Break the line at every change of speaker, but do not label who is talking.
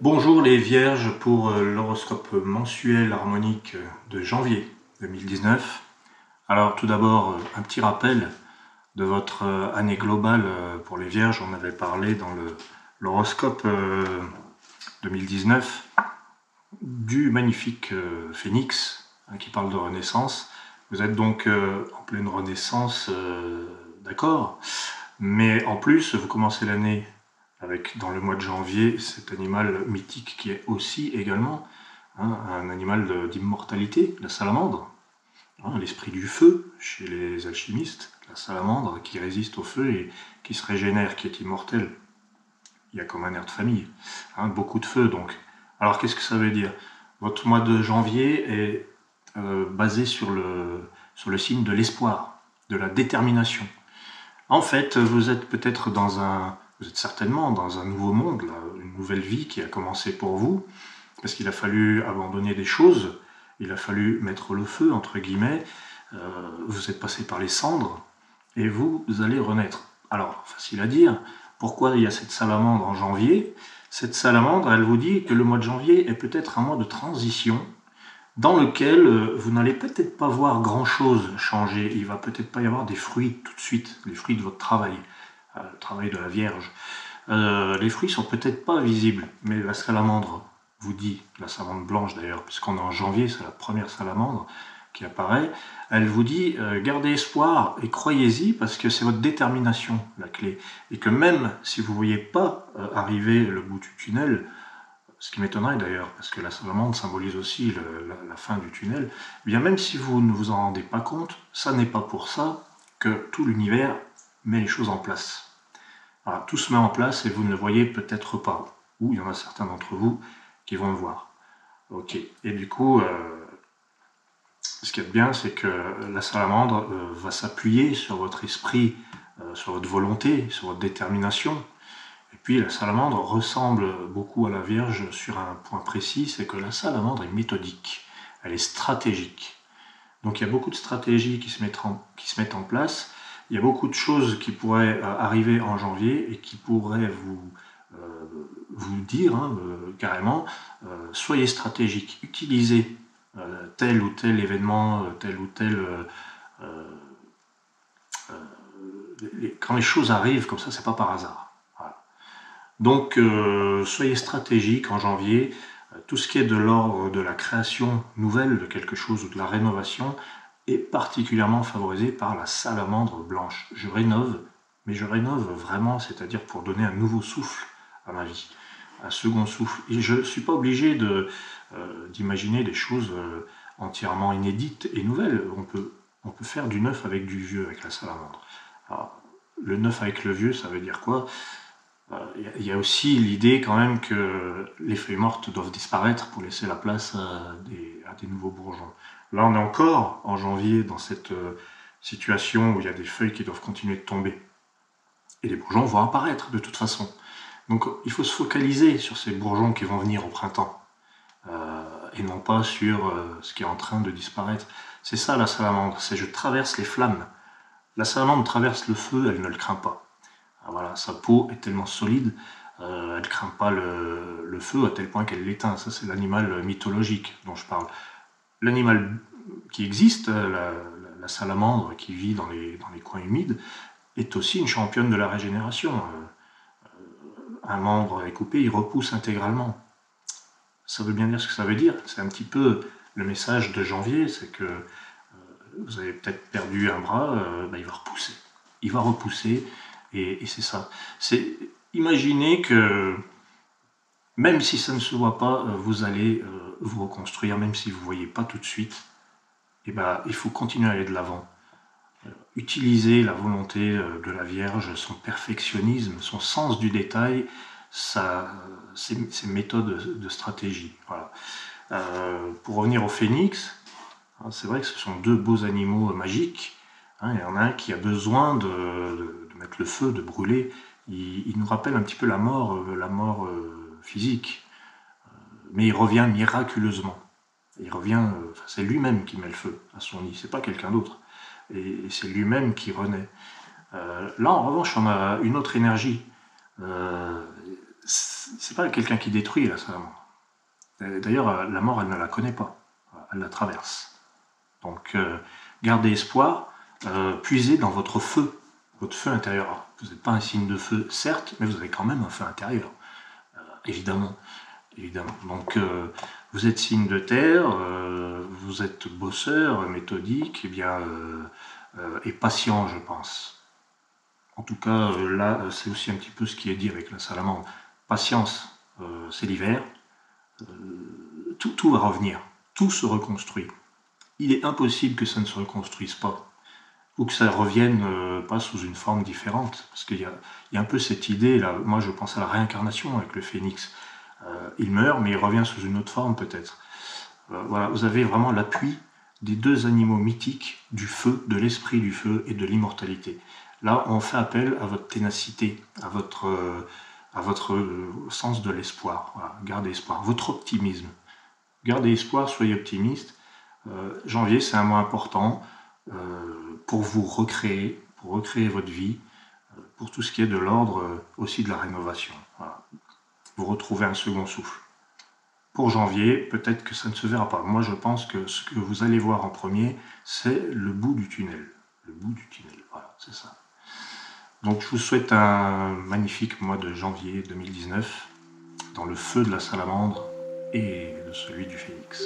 Bonjour les Vierges pour l'horoscope mensuel harmonique de janvier 2019. Alors tout d'abord, un petit rappel de votre année globale pour les Vierges. On avait parlé dans l'horoscope 2019 du magnifique Phénix qui parle de renaissance. Vous êtes donc en pleine renaissance, d'accord, mais en plus vous commencez l'année avec, dans le mois de janvier, cet animal mythique qui est aussi également un animal d'immortalité, la salamandre, l'esprit du feu chez les alchimistes, la salamandre qui résiste au feu et qui se régénère, qui est immortelle. Il y a comme un air de famille, beaucoup de feu donc. Alors qu'est-ce que ça veut dire? Votre mois de janvier est basé sur le signe de l'espoir, de la détermination. En fait, vous êtes peut-être vous êtes certainement dans un nouveau monde, là, une nouvelle vie qui a commencé pour vous, parce qu'il a fallu abandonner des choses, il a fallu mettre le feu, entre guillemets, vous êtes passé par les cendres, et vous allez renaître. Alors, facile à dire, pourquoi il y a cette salamandre en janvier? Cette salamandre, elle vous dit que le mois de janvier est peut-être un mois de transition, dans lequel vous n'allez peut-être pas voir grand-chose changer. Il va peut-être pas y avoir des fruits tout de suite, les fruits de votre travail, le travail de la Vierge. Les fruits sont peut-être pas visibles, mais la salamandre vous dit, la salamandre blanche d'ailleurs, puisqu'on est en janvier, c'est la première salamandre qui apparaît, elle vous dit gardez espoir et croyez-y parce que c'est votre détermination la clé. Et que même si vous ne voyez pas arriver le bout du tunnel, ce qui m'étonnerait d'ailleurs, parce que la salamandre symbolise aussi la fin du tunnel, eh bien même si vous ne vous en rendez pas compte, ça n'est pas pour ça que tout l'univers met les choses en place. Voilà, tout se met en place et vous ne le voyez peut-être pas, ou il y en a certains d'entre vous qui vont le voir. Ok, et du coup, ce qui est bien, c'est que la salamandre va s'appuyer sur votre esprit, sur votre volonté, sur votre détermination. Et puis la salamandre ressemble beaucoup à la Vierge sur un point précis, c'est que la salamandre est méthodique, elle est stratégique. Donc il y a beaucoup de stratégies qui se mettent en place, il y a beaucoup de choses qui pourraient arriver en janvier et qui pourraient vous dire carrément, soyez stratégique, utilisez tel ou tel événement, tel ou tel... quand les choses arrivent comme ça, c'est pas par hasard. Voilà. Donc, soyez stratégique en janvier. Tout ce qui est de l'ordre de la création nouvelle de quelque chose ou de la rénovation est particulièrement favorisé par la salamandre blanche. Je rénove, mais je rénove vraiment, c'est-à-dire pour donner un nouveau souffle à ma vie, un second souffle. Et je ne suis pas obligé d'imaginer des choses entièrement inédites et nouvelles. On peut faire du neuf avec du vieux avec la salamandre. Alors, le neuf avec le vieux, ça veut dire quoi? Il y a aussi l'idée quand même que les feuilles mortes doivent disparaître pour laisser la place à des nouveaux bourgeons. Là, on est encore en janvier dans cette situation où il y a des feuilles qui doivent continuer de tomber. Et les bourgeons vont apparaître de toute façon. Donc il faut se focaliser sur ces bourgeons qui vont venir au printemps. Et non pas sur ce qui est en train de disparaître. C'est ça la salamandre, c'est je traverse les flammes. La salamandre traverse le feu, elle ne le craint pas. Voilà, sa peau est tellement solide, elle ne craint pas le feu à tel point qu'elle l'éteint. Ça, c'est l'animal mythologique dont je parle. L'animal qui existe, la salamandre qui vit dans les coins humides, est aussi une championne de la régénération. Un membre est coupé, il repousse intégralement. Ça veut bien dire ce que ça veut dire. C'est un petit peu le message de janvier, c'est que vous avez peut-être perdu un bras, il va repousser. Il va repousser. Et c'est ça. C'est imaginer que même si ça ne se voit pas, vous allez vous reconstruire, même si vous ne voyez pas tout de suite. Et il faut continuer à aller de l'avant. Utiliser la volonté de la Vierge, son perfectionnisme, son sens du détail, ses méthodes de stratégie. Voilà. Pour revenir au phénix, c'est vrai que ce sont deux beaux animaux magiques. Il y en a un qui a besoin de mettre le feu, de brûler. Il nous rappelle un petit peu la mort physique. Mais il revient miraculeusement. Il revient, c'est lui-même qui met le feu à son nid, c'est pas quelqu'un d'autre. Et c'est lui-même qui renaît. Là, en revanche, on a une autre énergie. c'est pas quelqu'un qui détruit la salamandre. D'ailleurs, la mort, elle ne la connaît pas. Elle la traverse. Donc, gardez espoir, puisez dans votre feu intérieur. Vous n'êtes pas un signe de feu, certes, mais vous avez quand même un feu intérieur. Évidemment. Donc, vous êtes signe de terre, vous êtes bosseur, méthodique, et patient, je pense. En tout cas, là, c'est aussi un petit peu ce qui est dit avec la salamandre. Patience, c'est l'hiver. Tout va revenir, tout se reconstruit. Il est impossible que ça ne se reconstruise pas, ou que ça revienne pas sous une forme différente, parce qu'il y a un peu cette idée, là, moi je pense à la réincarnation avec le phénix. Il meurt, mais il revient sous une autre forme peut-être. Voilà, vous avez vraiment l'appui des deux animaux mythiques du feu, de l'esprit du feu et de l'immortalité. Là, on fait appel à votre ténacité, à votre sens de l'espoir. Voilà, gardez espoir, votre optimisme. Gardez espoir, soyez optimiste. Janvier, c'est un mois important pour vous recréer, pour recréer votre vie, pour tout ce qui est de l'ordre aussi de la rénovation. Voilà. Vous retrouvez un second souffle. Pour janvier, peut-être que ça ne se verra pas. Moi, je pense que ce que vous allez voir en premier, c'est le bout du tunnel. Le bout du tunnel, voilà, c'est ça. Donc, je vous souhaite un magnifique mois de janvier 2019, dans le feu de la salamandre et de celui du phénix.